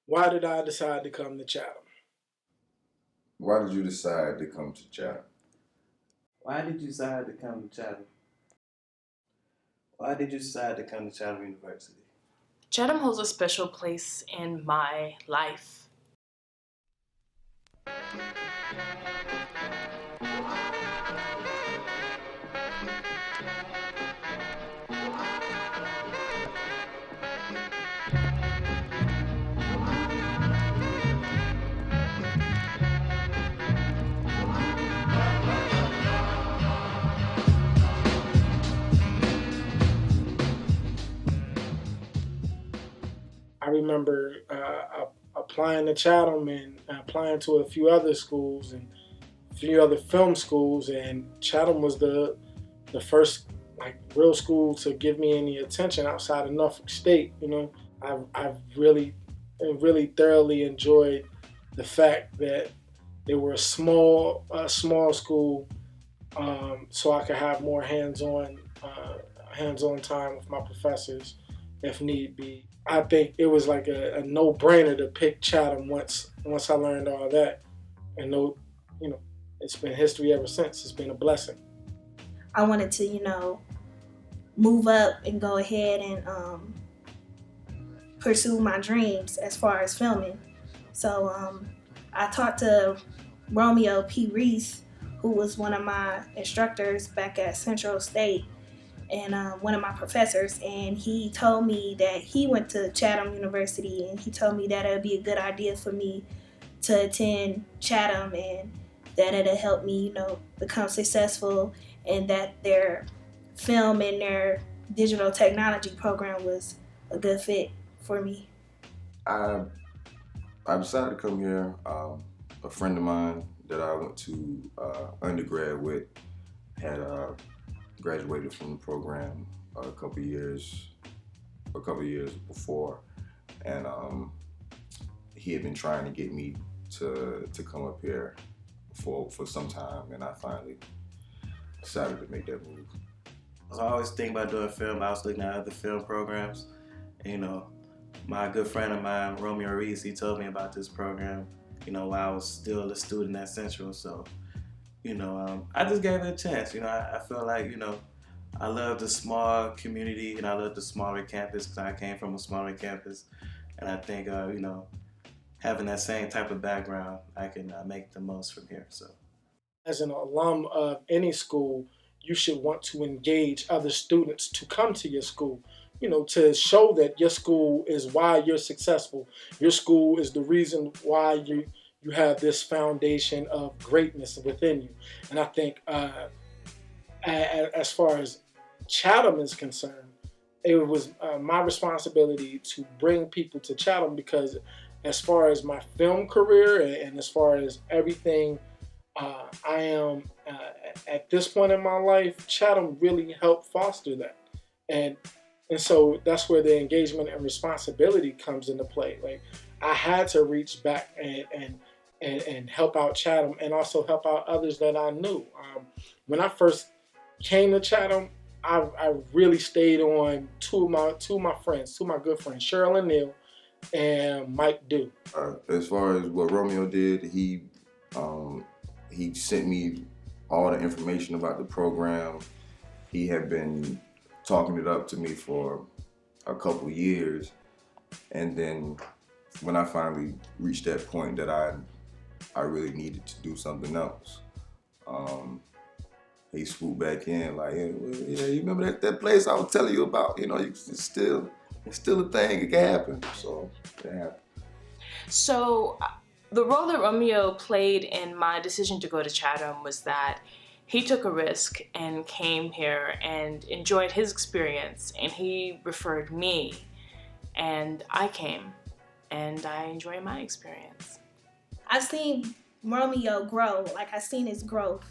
Why did I decide to come to Chatham? Why did you decide to come to Chatham? Why did you decide to come to Chatham? Why did you decide to come to Chatham University? Chatham holds a special place in my life. I remember applying to Chatham and applying to a few other schools and a few other film schools, and Chatham was the first like real school to give me any attention outside of Norfolk State. I've really thoroughly enjoyed the fact that they were a small school, so I could have more hands-on time with my professors if need be. I think it was like a no-brainer to pick Chatham once I learned all that, and no, you know, it's been history ever since. It's been a blessing. I wanted to, move up and go ahead and pursue my dreams as far as filming. So I talked to Romeo Reese, who was one of my instructors back at Central State and one of my professors, and he told me that he went to Chatham University, and he told me that it would be a good idea for me to attend Chatham and that it'll help me, become successful, and that their film and their digital technology program was a good fit for me. I I decided to come here. A friend of mine that I went to undergrad with had graduated from the program a couple years before, and he had been trying to get me to come up here for some time, and I finally decided to make that move. I always think about doing film. I was looking at other film programs. And, my good friend of mine, Romeo Reese, he told me about this program, while I was still a student at Central. So, I just gave it a chance. I feel like, I love the small community and I love the smaller campus because I came from a smaller campus. And I think, having that same type of background, I can make the most from here. So. As an alum of any school, you should want to engage other students to come to your school, to show that your school is why you're successful. Your school is the reason why you have this foundation of greatness within you. And I think as far as Chatham is concerned, it was my responsibility to bring people to Chatham because as far as my film career and as far as everything I am at this point in my life, Chatham really helped foster that, and so that's where the engagement and responsibility comes into play. Like I had to reach back and help out Chatham and also help out others that I knew. When I first came to Chatham, I really stayed on two of my friends, two of my good friends, Cheryl and Neil and Mike Dew. As far as what Romeo did, he sent me all the information about the program. He had been talking it up to me for a couple years, and then when I finally reached that point that I really needed to do something else, he swooped back in like, hey, well, yeah, you remember that place I was telling you about? It's still a thing. It can happen. So it happened. So the role that Romeo played in my decision to go to Chatham was that he took a risk and came here and enjoyed his experience, and he referred me, and I came, and I enjoy my experience. I've seen Romeo grow, like I've seen his growth,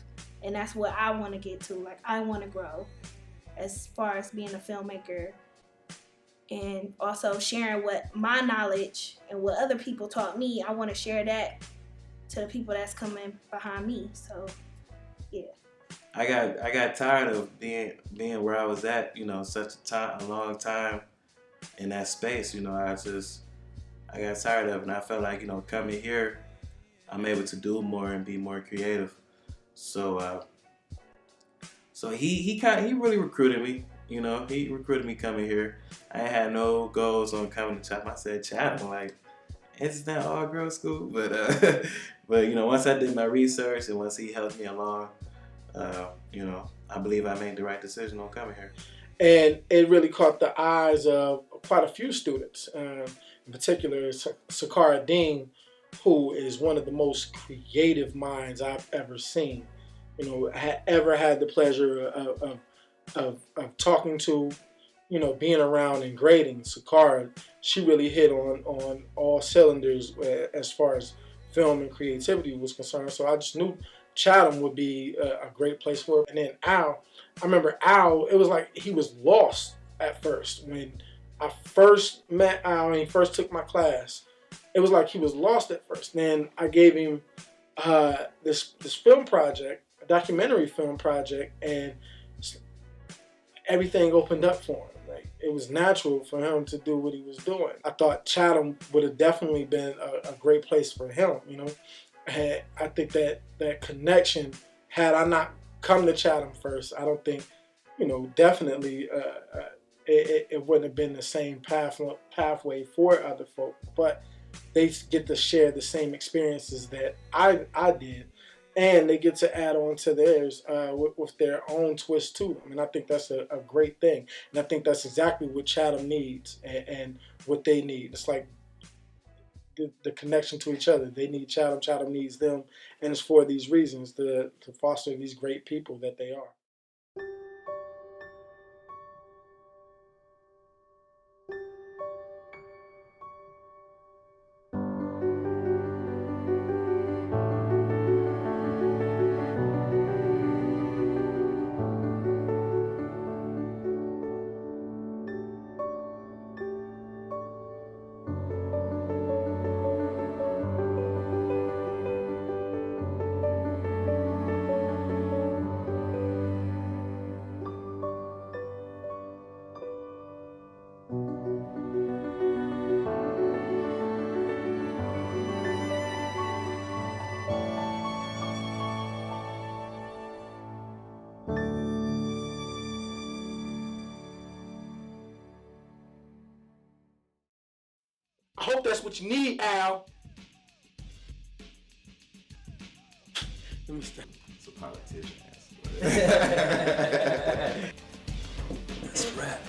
and that's what I want to get to. Like I want to grow as far as being a filmmaker and also sharing what my knowledge and what other people taught me. I want to share that to the people that's coming behind me. So, yeah. I got tired of being where I was at, such a long time in that space. I I got tired of it, and I felt like, coming here, I'm able to do more and be more creative. So he really recruited me. He recruited me coming here. I had no goals on coming to Chatham. I said Chatham, like, isn't that all girls school? But once I did my research and once he helped me along, I believe I made the right decision on coming here. And it really caught the eyes of quite a few students, in particular Sakara Dean, who is one of the most creative minds I've ever seen. Ever had the pleasure of talking to, being around and grading. Sakara, she really hit on all cylinders as far as film and creativity was concerned. So I just knew Chatham would be a great place for it. And then Al, I remember Al, it was like he was lost at first. When I first met Al and he first took my class, it was like he was lost at first. Then I gave him this film project, a documentary film project, and everything opened up for him. Like, it was natural for him to do what he was doing. I thought Chatham would have definitely been a great place for him, I think that connection, had I not come to Chatham first, I don't think, definitely it wouldn't have been the same pathway for other folk. But they get to share the same experiences that I did, and they get to add on to theirs with their own twist too. I mean, I think that's a great thing, and I think that's exactly what Chatham needs and what they need. It's like the connection to each other. They need Chatham, Chatham needs them, and it's for these reasons, to foster these great people that they are. I hope that's what you need, Al. Let me stop. It's a politician. That's a wrap.